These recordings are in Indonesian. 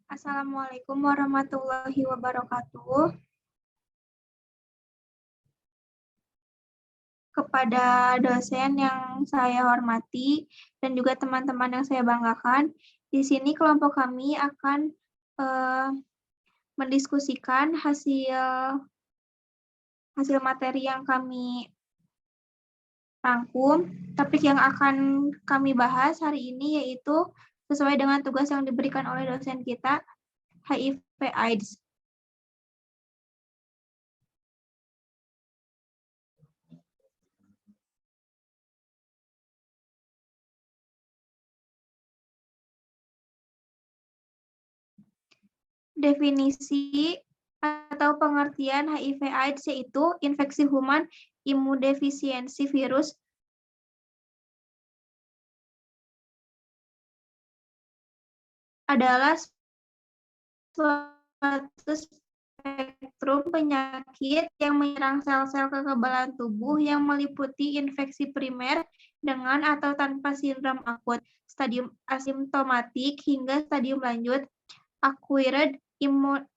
Assalamualaikum warahmatullahi wabarakatuh. Kepada dosen yang saya hormati dan juga teman-teman yang saya banggakan, di sini kelompok kami akan mendiskusikan hasil materi yang kami rangkum. Topik yang akan kami bahas hari ini yaitu sesuai dengan tugas yang diberikan oleh dosen kita, HIV/AIDS. Definisi atau pengertian HIV/AIDS yaitu infeksi human imunodefisiensi virus adalah suatu spektrum penyakit yang menyerang sel-sel kekebalan tubuh yang meliputi infeksi primer dengan atau tanpa sindrom akut, stadium asimptomatik hingga stadium lanjut, acquired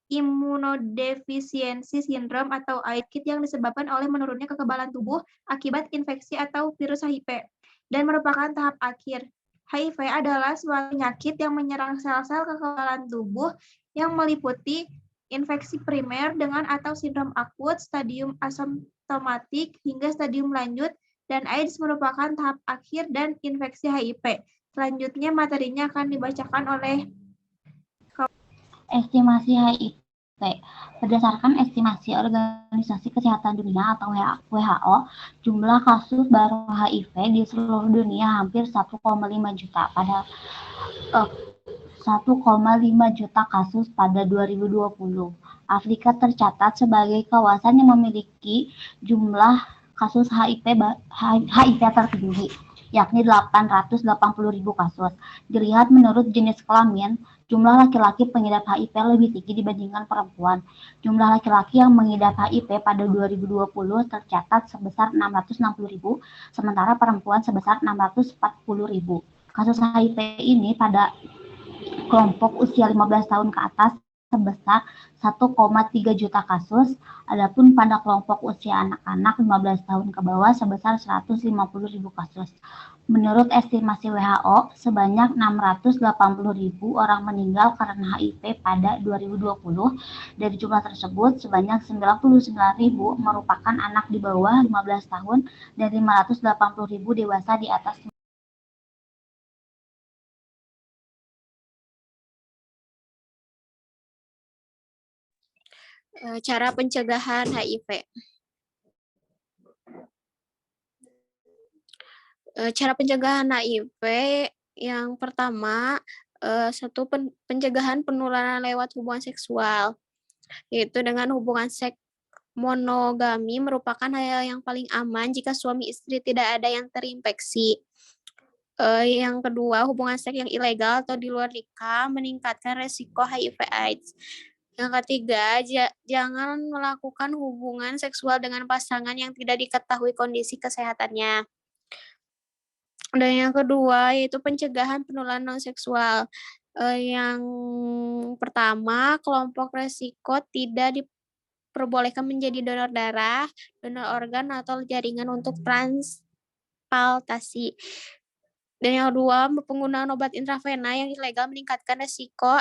immunodefficiency syndrome atau AIDS yang disebabkan oleh menurunnya kekebalan tubuh akibat infeksi atau virus HIV dan merupakan tahap akhir. HIV adalah suatu penyakit yang menyerang sel-sel kekebalan tubuh yang meliputi infeksi primer dengan atau sindrom akut, stadium asimptomatik hingga stadium lanjut, dan AIDS merupakan tahap akhir dan infeksi HIV. Selanjutnya materinya akan dibacakan oleh Estimasi HIV. Berdasarkan estimasi Organisasi Kesehatan Dunia atau WHO, jumlah kasus baru HIV di seluruh dunia hampir 1,5 juta pada 1,5 juta kasus pada 2020. Afrika tercatat sebagai kawasan yang memiliki jumlah kasus HIV tertinggi, yakni 880.000 kasus. Dilihat menurut jenis kelamin, jumlah laki-laki pengidap HIV lebih tinggi dibandingkan perempuan. Jumlah laki-laki yang mengidap HIV pada 2020 tercatat sebesar 660.000, sementara perempuan sebesar 640.000. Kasus HIV ini pada kelompok usia 15 tahun ke atas sebesar 1,3 juta kasus, adapun pada kelompok usia anak-anak 15 tahun ke bawah sebesar 150.000 kasus. Menurut estimasi WHO, sebanyak 680.000 orang meninggal karena HIV pada 2020. Dari jumlah tersebut, sebanyak 99.000 merupakan anak di bawah 15 tahun dan 580.000 dewasa di atas. Cara pencegahan HIV. Cara pencegahan HIV yang pertama, satu pencegahan penularan lewat hubungan seksual, yaitu dengan hubungan seks monogami merupakan hal yang paling aman jika suami istri tidak ada yang terinfeksi. Yang kedua, hubungan seks yang ilegal atau di luar nikah meningkatkan resiko HIV/AIDS. Yang ketiga, jangan melakukan hubungan seksual dengan pasangan yang tidak diketahui kondisi kesehatannya. Dan yang kedua, yaitu pencegahan penularan non-seksual. Yang pertama, kelompok resiko tidak diperbolehkan menjadi donor darah, donor organ, atau jaringan untuk transplantasi. Dan yang kedua, penggunaan obat intravena yang ilegal meningkatkan resiko.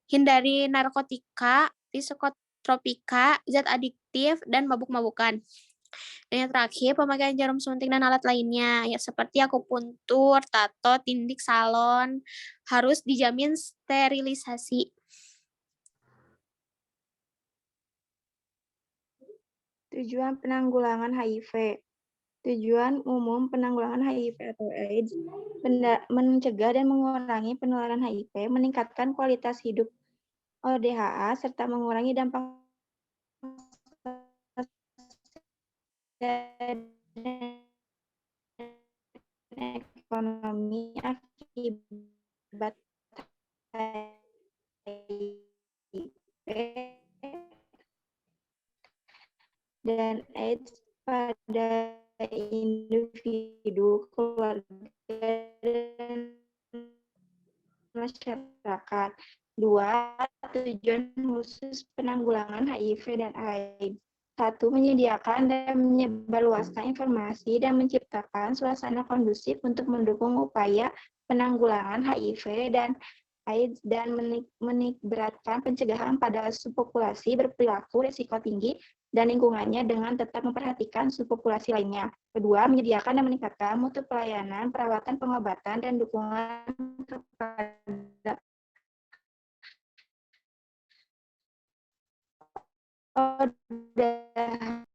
Hindari narkotika, psikotropika, zat adiktif, dan mabuk-mabukan. Dan yang terakhir, pemakaian jarum suntik dan alat lainnya, ya seperti akupuntur, tato, tindik, salon, harus dijamin sterilisasi. Tujuan penanggulangan HIV. Tujuan umum penanggulangan HIV atau AIDS, mencegah dan mengurangi penularan HIV, meningkatkan kualitas hidup ODHA, serta mengurangi dampak ekonomi akibat HIV dan AIDS pada individu, keluarga, dan masyarakat. 2. tujuan khusus penanggulangan HIV dan AIDS. 1. Menyediakan dan menyebarluaskan informasi dan menciptakan suasana kondusif untuk mendukung upaya penanggulangan HIV dan AIDS dan menitikberatkan pencegahan pada subpopulasi berperilaku risiko tinggi dan lingkungannya dengan tetap memperhatikan subpopulasi lainnya. Kedua, menyediakan dan meningkatkan mutu pelayanan, perawatan, pengobatan, dan dukungan kepada ODA.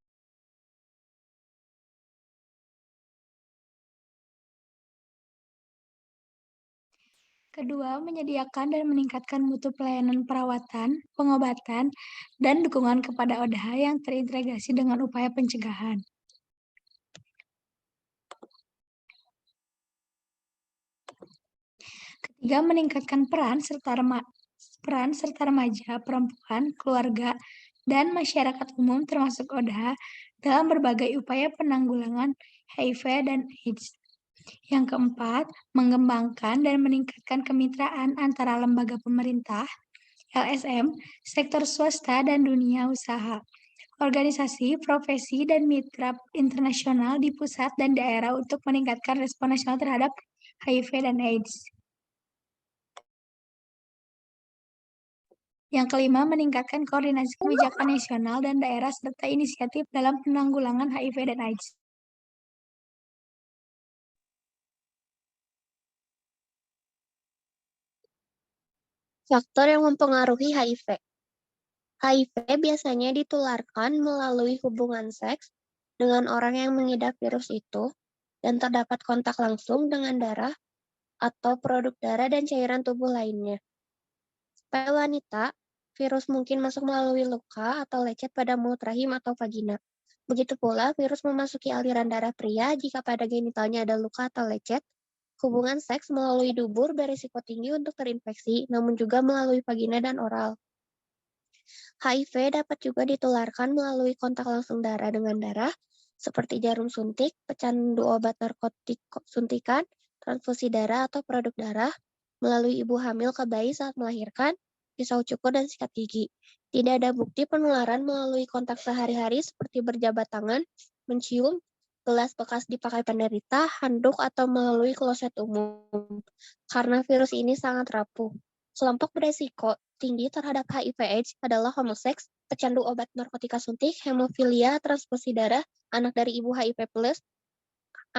Kedua, menyediakan dan meningkatkan mutu pelayanan perawatan, pengobatan, dan dukungan kepada ODA yang terintegrasi dengan upaya pencegahan. Ketiga, meningkatkan peran serta remaja, perempuan, keluarga, dan masyarakat umum termasuk ODA dalam berbagai upaya penanggulangan HIV dan AIDS. Yang keempat, mengembangkan dan meningkatkan kemitraan antara lembaga pemerintah, LSM, sektor swasta, dan dunia usaha, organisasi, profesi, dan mitra internasional di pusat dan daerah untuk meningkatkan respon nasional terhadap HIV dan AIDS. Yang kelima, meningkatkan koordinasi kebijakan nasional dan daerah serta inisiatif dalam penanggulangan HIV dan AIDS. Faktor yang mempengaruhi HIV. HIV biasanya ditularkan melalui hubungan seks dengan orang yang mengidap virus itu dan terdapat kontak langsung dengan darah atau produk darah dan cairan tubuh lainnya. Pada wanita, virus mungkin masuk melalui luka atau lecet pada mulut rahim atau vagina. Begitu pula virus memasuki aliran darah pria jika pada genitalnya ada luka atau lecet. Hubungan seks melalui dubur berisiko tinggi untuk terinfeksi, namun juga melalui vagina dan oral. HIV dapat juga ditularkan melalui kontak langsung darah dengan darah, seperti jarum suntik, pecandu obat narkotik suntikan, transfusi darah atau produk darah, melalui ibu hamil ke bayi saat melahirkan, pisau cukur, dan sikat gigi. Tidak ada bukti penularan melalui kontak sehari-hari seperti berjabat tangan, mencium, gelas bekas dipakai penderita, handuk, atau melalui kloset umum. Karena virus ini sangat rapuh. Kelompok beresiko tinggi terhadap HIV/AIDS adalah homoseks, pecandu obat narkotika suntik, hemofilia, transfusi darah, anak dari ibu HIV+,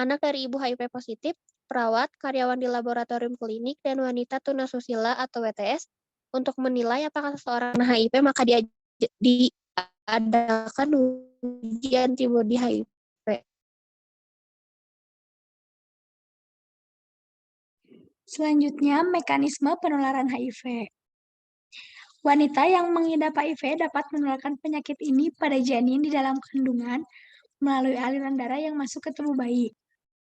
anak dari ibu HIV positif, perawat, karyawan di laboratorium klinik, dan wanita tunasusila atau WTS. Untuk menilai apakah seseorang kena HIV, maka diadakan uji antibodi HIV. Selanjutnya, mekanisme penularan HIV. Wanita yang mengidap HIV dapat menularkan penyakit ini pada janin di dalam kandungan melalui aliran darah yang masuk ke tubuh bayi.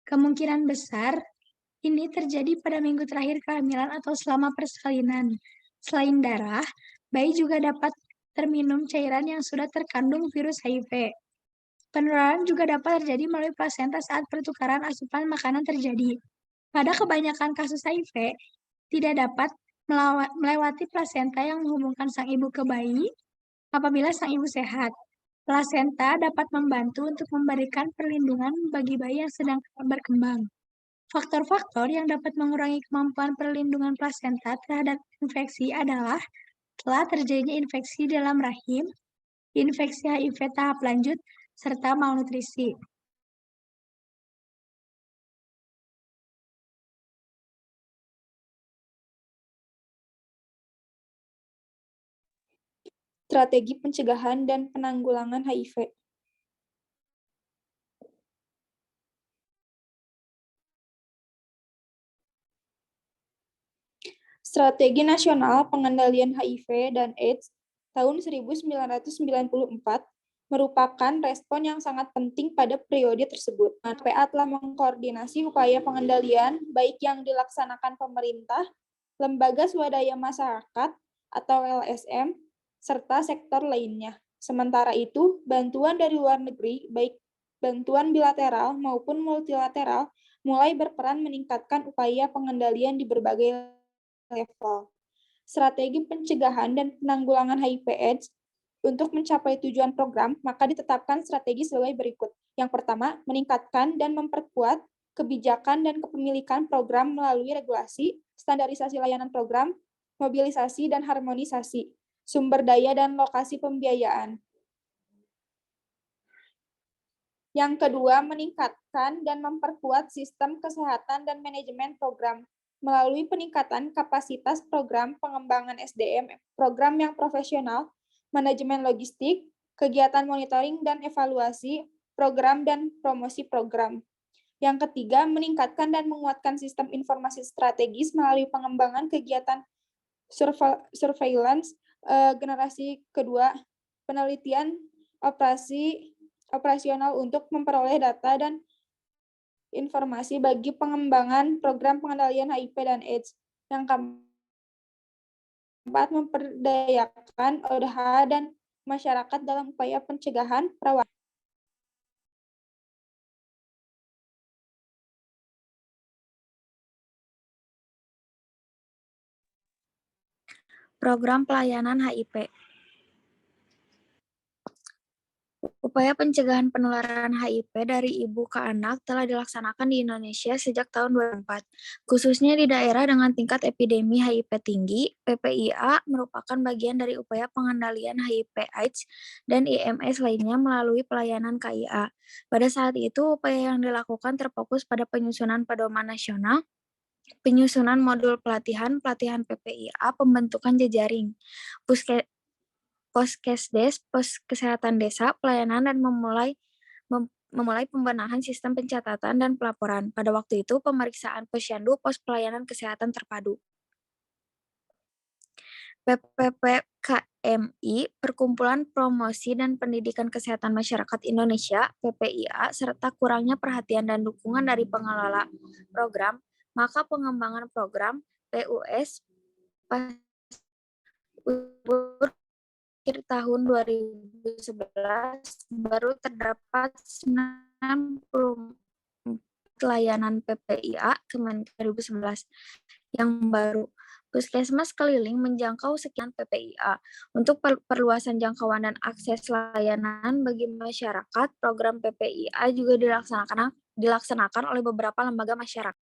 Kemungkinan besar ini terjadi pada minggu terakhir kehamilan atau selama persalinan. Selain darah, bayi juga dapat terminum cairan yang sudah terkandung virus HIV. Penularan juga dapat terjadi melalui plasenta saat pertukaran asupan makanan terjadi. Pada kebanyakan kasus HIV, tidak dapat melewati plasenta yang menghubungkan sang ibu ke bayi apabila sang ibu sehat. Plasenta dapat membantu untuk memberikan perlindungan bagi bayi yang sedang berkembang. Faktor-faktor yang dapat mengurangi kemampuan perlindungan plasenta terhadap infeksi adalah telah terjadinya infeksi dalam rahim, infeksi HIV tahap lanjut, serta malnutrisi. Strategi pencegahan dan penanggulangan HIV. Strategi Nasional Pengendalian HIV dan AIDS tahun 1994 merupakan respon yang sangat penting pada periode tersebut. PA telah mengkoordinasi upaya pengendalian baik yang dilaksanakan pemerintah, lembaga swadaya masyarakat atau LSM, serta sektor lainnya. Sementara itu, bantuan dari luar negeri, baik bantuan bilateral maupun multilateral, mulai berperan meningkatkan upaya pengendalian di berbagai level. strategi pencegahan dan penanggulangan HIV/AIDS. Untuk mencapai tujuan program, maka ditetapkan strategi sebagai berikut. Yang pertama, meningkatkan dan memperkuat kebijakan dan kepemilikan program melalui regulasi, standarisasi layanan program, mobilisasi dan harmonisasi, sumber daya dan lokasi pembiayaan. Yang kedua, meningkatkan dan memperkuat sistem kesehatan dan manajemen program melalui peningkatan kapasitas program pengembangan SDM, program yang profesional, manajemen logistik, kegiatan monitoring dan evaluasi program dan promosi program. Yang ketiga, meningkatkan dan menguatkan sistem informasi strategis melalui pengembangan kegiatan surveillance generasi kedua, penelitian operasional untuk memperoleh data dan informasi bagi pengembangan program pengendalian HIV dan AIDS. Yang keempat, memperdayakan ODH dan masyarakat dalam upaya pencegahan perawatan. Program pelayanan HIV. Upaya pencegahan penularan HIV dari ibu ke anak telah dilaksanakan di Indonesia sejak tahun 2004. Khususnya di daerah dengan tingkat epidemi HIV tinggi, PPIA merupakan bagian dari upaya pengendalian HIV/AIDS dan IMS lainnya melalui pelayanan KIA. Pada saat itu, upaya yang dilakukan terfokus pada penyusunan pedoman nasional, penyusunan modul pelatihan PPIA, pembentukan jejaring, Poskesdes, pos kesehatan desa, pelayanan dan memulai pembenahan sistem pencatatan dan pelaporan. Pada waktu itu, pemeriksaan posyandu, pos pelayanan kesehatan terpadu. PPPKMI, Perkumpulan Promosi dan Pendidikan Kesehatan Masyarakat Indonesia, PPIA, serta kurangnya perhatian dan dukungan dari pengelola program, maka pengembangan program PUS akhir tahun 2011 baru terdapat 90 layanan PPIA Kemenkes 2011 yang baru. Puskesmas keliling menjangkau sekian PPIA. Untuk perluasan jangkauan dan akses layanan bagi masyarakat, program PPIA juga dilaksanakan oleh beberapa lembaga masyarakat.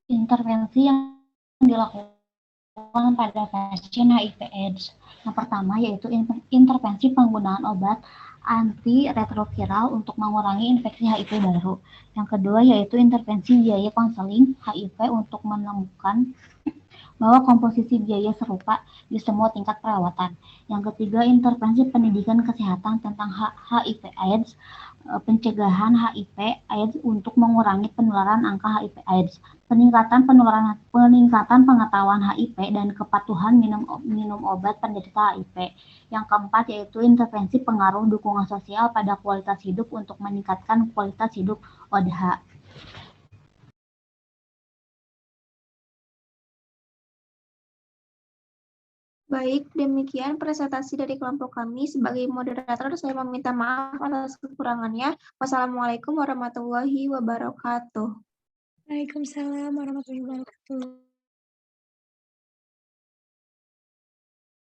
Intervensi yang dilakukan pada pasien HIV/AIDS. Yang pertama yaitu intervensi penggunaan obat antiretroviral untuk mengurangi infeksi HIV baru. Yang kedua yaitu intervensi biaya konseling HIV untuk menemukan bahwa komposisi biaya serupa di semua tingkat perawatan. Yang ketiga, intervensi pendidikan kesehatan tentang HIV/AIDS, pencegahan HIV/AIDS untuk mengurangi penularan angka HIV/AIDS, peningkatan pengetahuan HIV dan kepatuhan minum obat penderita HIV. Yang keempat yaitu intervensi pengaruh dukungan sosial pada kualitas hidup untuk meningkatkan kualitas hidup ODH. Baik, demikian presentasi dari kelompok kami. Sebagai moderator, saya meminta maaf atas kekurangannya. Wassalamualaikum warahmatullahi wabarakatuh. Waalaikumsalam warahmatullahi wabarakatuh.